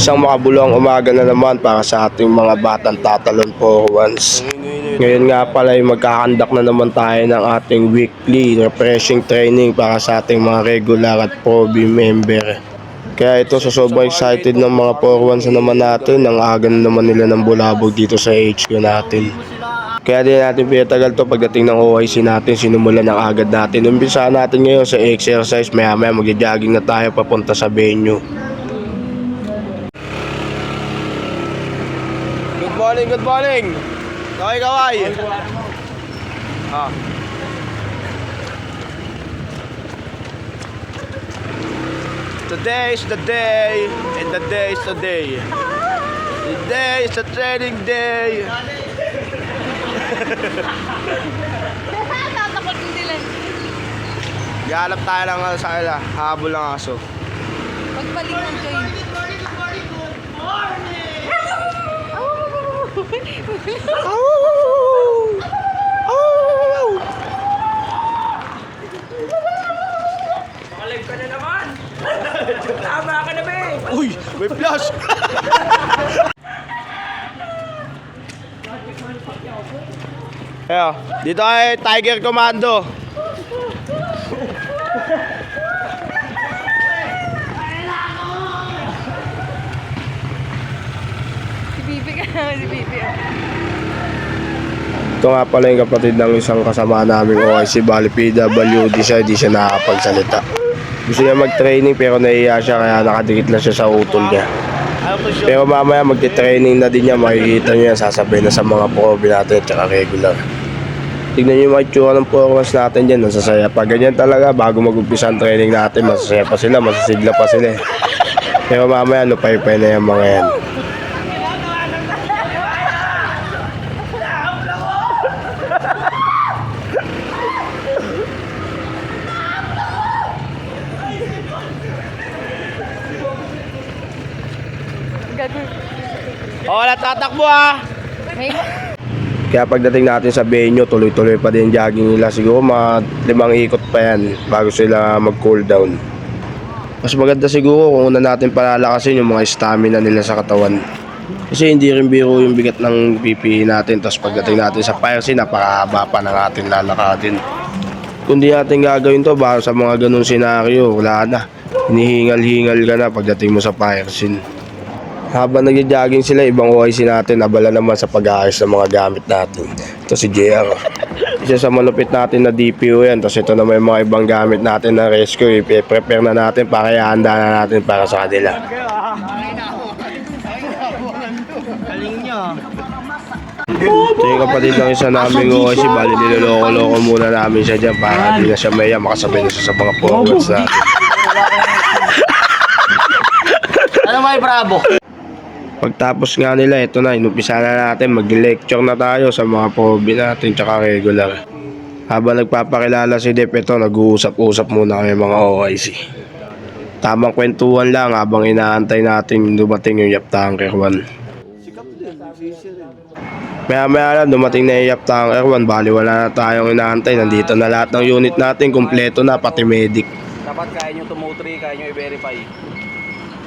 Isang makabuluhang umaga na naman para sa ating mga batang tatalon for once. Ngayon nga pala ay magkakandak na naman tayo ng ating weekly refreshing training para sa ating mga regular at probe member. Kaya ito, sobrang excited ng mga for once na naman natin. Ang aga na naman nila ng bulabog dito sa HQ natin. Kaya din natin pinatagal to pagdating ng OIC natin, sinumulan ng agad natin. Umpisa natin ngayon sa exercise, maya magja-jogging na tayo papunta sa venue. Good morning! Kaway! Today is the day, and the day is the day. Today is the training day. Gahanap tayo lang sa kanila, habol ng aso. Pagbalik ng joint. Makalive ka na naman! Tama ka na, be! Uy! May flash! Ayo, dito ay Tiger Commando. Si Bibi ka naman, si Bibi. Ito nga pala yung kapatid ng isang kasama namin OIC, bali PWD siya, hindi siya nakakapagsalita. Gusto niya mag-training pero nahiya siya kaya nakadikit lang siya sa utol niya. Pero mamaya magti-training na din niya, makikita niya, sasabay na sa mga probe natin at saka regular. Tignan niyo yung mga itsura ng progress natin dyan, nasasaya pa. Ganyan talaga, bago mag-umpisa ang training natin, masasaya pa sila, masasigla pa sila. Pero mamaya, lupay-pay na yung mga yan. Wala tatakbo Kaya pagdating natin sa venue, tuloy-tuloy pa din jogging nila. Siguro mga 5 ikot pa yan bago sila mag-cool down. Mas maganda siguro kung una natin palalakasin yung mga stamina nila sa katawan. Kasi hindi rin biro yung bigat ng PPE natin. Tapos pagdating natin sa fire scene, napakahaba pa ng ating lalakatin. Kung di natin gagawin to, baka sa mga ganun senaryo, wala na. Hinihingal-hingal ka na pagdating mo sa fire scene. Habang nag-jogging sila, ibang OIC natin, abala naman sa pag-aayos ng mga gamit natin. Ito si JR. Isa sa malupit natin na DPO yan. Tapos ito naman yung mga ibang gamit natin na rescue. I-prepare na natin para ihanda na natin para sa kanila. Ito yung kapatid ng isa naming OIC. Bali niloloko-loko muna namin siya dyan para hindi na siya maya, makasabay na siya sa mga forwards natin. Ano may bravo? Pagtapos nga nila, ito na, inumpisa na natin, mag-lecture na tayo sa mga probe natin tsaka regular. Habang nagpapakilala si Dep, ito, nag-uusap-usap muna kami mga OIC. Tamang kwentuhan lang habang inaantay natin dumating yung Yap Tanker 1. Maya lang, dumating na yung Yap Tanker 1, bali wala na tayong inaantay, nandito na lahat ng unit natin, kumpleto na, pati medic. Dapat kaya nyo tumutri, kaya nyo i-verify.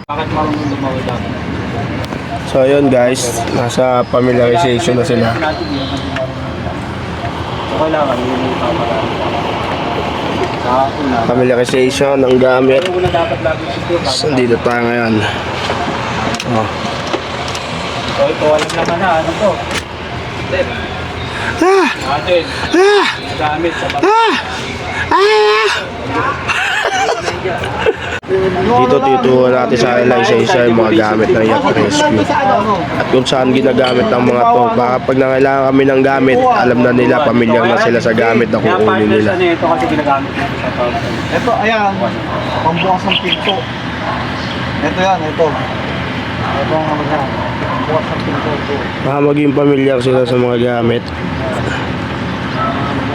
Bakit marunong lumawi dapat? So yun guys, nasa familiarization na sila. Kailangan yun yung Familiarization ng gamit. So dito tayo ngayon. Ito alam naman na, ano to? Step. Natin. Gamit sa Dito tuturuan natin sa kanila isa-isa yung mga gamit ng Yak Rescue at kung saan ginagamit ng mga to. Baka pag nangailangan kami ng gamit, alam na nila, pamilyar na sila sa gamit na kukunin nila. Ito kasi ginagamit natin sa tawag. Ito, ayan, pambukas ng pinto. Ito yan, ito. Ito ang naman, pambukas ng pinto. Baka maging pamilyar sila sa mga gamit.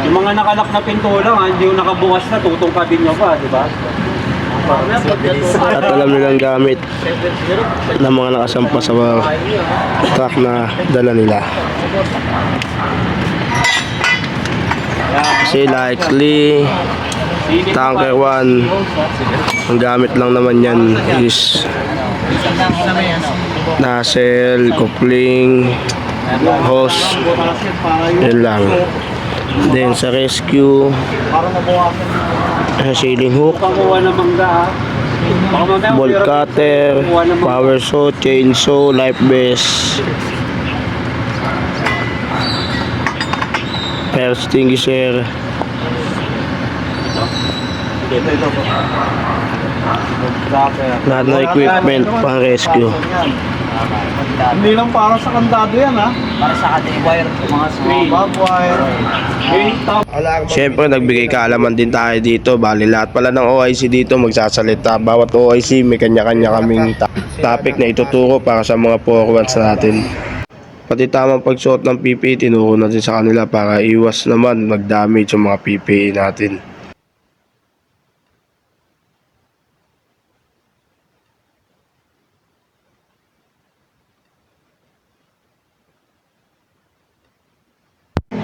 Yung mga nakalak na pinto lang, hindi yung nakabukas na, tutungkapin nyo pa, di ba? At alam nilang gamit ng mga nakasampa sa truck na dala nila. Kasi likely Tanker 1 ang gamit lang naman yan is nozzle, coupling, hose, yun lang. Then sa rescue, Para mabawasan. ceiling hook, Pakuha ng mangga ha. Baka mamaya bolt cutter, power saw, chainsaw, life vest, fire extinguisher, Ito. lahat ng equipment pang rescue. Hindi lang para sa kandado yan ha. Para sa ating wire, mga screen. Bob wire. Siyempre nagbigay kaalaman din tayo dito. Bali lahat pala ng OIC dito magsasalita. Bawat OIC may kanya-kanya kaming topic na ituturo para sa mga 4-1s natin. Pati tamang pagsuot ng PPE tinuro natin sa kanila para iwas naman mag-damage yung mga PPE natin.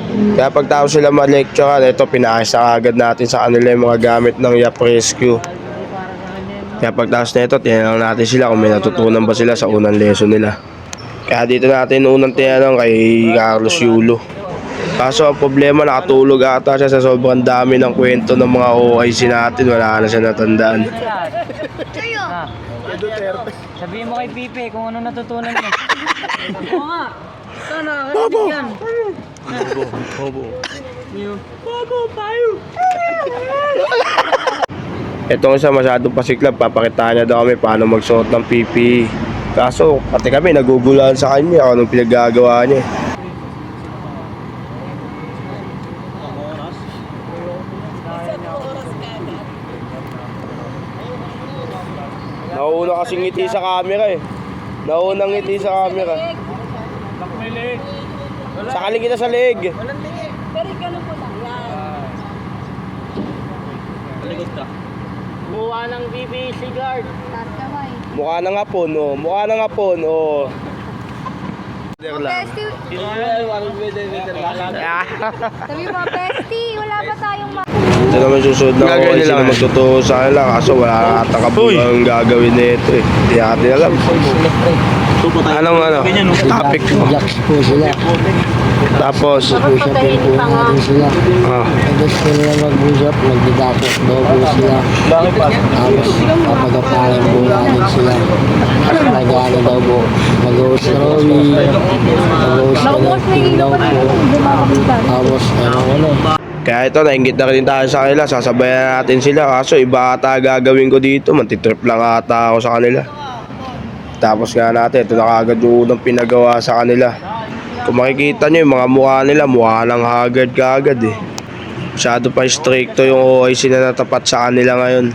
Kaya pagtapos sila ma-lecture, ito pinakis na agad natin sa kanila yung mga gamit ng YAP Rescue. Kaya pagtapos na ito, tinanong natin sila kung may natutunan ba sila sa unang lesson nila. Kaya dito natin unang tinanong kay Carlos Yulo. Kaso ang problema, nakatulog ata siya sa sobrang dami ng kwento ng mga OIC natin. Wala na siya natandaan. Sabihin mo kay Pipe kung ano natutunan mo. Oo nga. Sana, Bobo! Itong isa masyadong pasiklab, papakitaan niya daw kami paano magsuot ng PPE. Kaso, pati kami naguguluhan sa kanya kung anong pinaggagawa niya. Nauna kasing ngiti sa camera eh. Naunang ngiti sa camera. Sakaling kita sa leg. Pero ganun po lang yan. Buwa ng BBC guard. Taas kamay. Mukha ng hapon oh. Mukha ng hapon oh. Bestie, sabi mo, bestie, wala pa tayong Ito naman susunod na OIC na magtuturo sa kanila kaso wala ata kabulang gagawin nito eh. Hindi natin alam. Anong topic mo? po sila. Tapos, Patayin pa nga. Sila. ah, Tapos sila mag-usap, magdidakot daw po sila. Tapos papagapalan po natin sila. Nag-ano daw po, mag-host drawing, mag-host Nakukuha na yung ilaw daw ko na po. yun. Tapos ano. kaya ito, nainggit na rin tayo sa kanila. Sasabayan natin sila. Kaso iba ata gagawin ko dito. Mantitrip lang ata ako sa kanila. Tapos nga natin, ito na kagad yung unang pinagawa sa kanila. Kung makikita nyo yung mga mukha nila, mukha lang haggard kagad eh. Masyado pa stricto yung OIC na natapat sa kanila ngayon.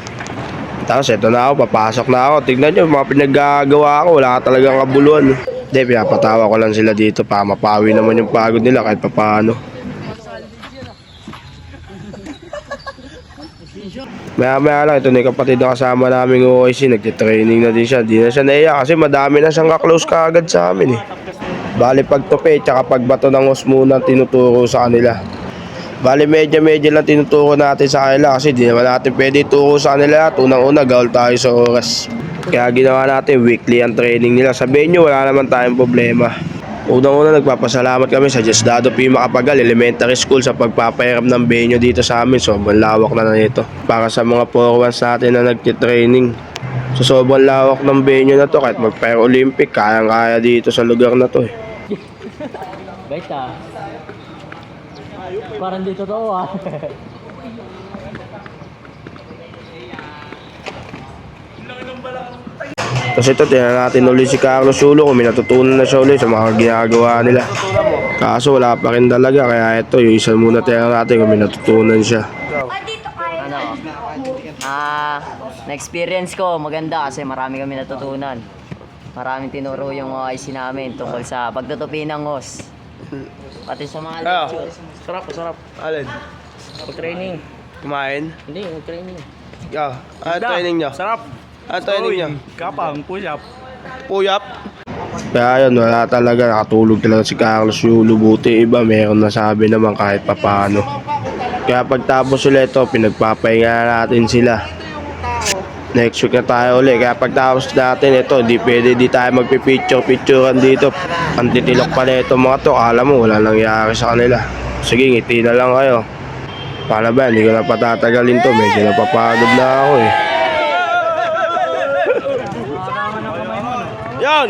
Tapos ito na ako, papasok na ako. Tignan nyo, mga pinaggagawa ko, wala talagang kabuluhan. Hindi, pinapatawa ko lang sila dito para mapawi naman yung pagod nila kahit papaano. Maya lang, ito na yung kapatid na kasama naming OIC, nagtitraining na din siya. Di na siya naiya kasi madami na siyang kaklose kaagad sa amin eh. Bali pagtupi, tsaka pagbato ng hose muna tinuturo sa kanila. Bali medya lang tinuturo natin sa kanila kasi di naman natin pwede ituro sa kanila. Unang-una, gawal tayo sa oras. Kaya ginawa natin weekly ang training nila. Sabihin nyo, wala naman tayong problema. Unang-una, nagpapasalamat kami sa Diosdado P. Macapagal Elementary School sa pagpapahiram ng venue dito sa amin. Sobrang lawak na nito. Para sa mga 4-1s natin na nagtitraining. So sobrang lawak ng venue na to. Kahit mag-Fire Olympic, kayang-kaya dito sa lugar na to eh. Bait ah. Parang di totoo ah. Tapos ito, tingnan natin ulit si Carlos Yulo kung may natutunan na siya ulit sa mga ginagawa nila. Kaso wala pa rin talaga, kaya ito, yung isa muna tingnan natin kung may natutunan siya. Ano? Na-experience ko maganda kasi marami kami natutunan. Maraming tinuro yung mga IC namin tungkol sa pagtutupi ng hose. Pati sa mga lectures. Sarap. Alin? Pag-training. Kumain? Hindi, mag-training. Training nyo? Sarap. Training nyo? Kapang, push-up. Puyap. Kaya yun, wala talaga. Nakatulog talaga si Carlos Yulo. Buti iba, meron nasabi naman kahit papano. Kaya pagtapos sila ito, pinagpapahinga natin sila. Next week na tayo uli. Kaya pagtapos natin ito, di pwede di tayo magpipicture-picturean dito. Ang titilok pala ito mga to. Akala mo wala nangyari sa kanila. Sige, ngiti na lang kayo. Paano ba? Hindi ko na patatagalin to. Medyo napapagod na ako eh. Yan!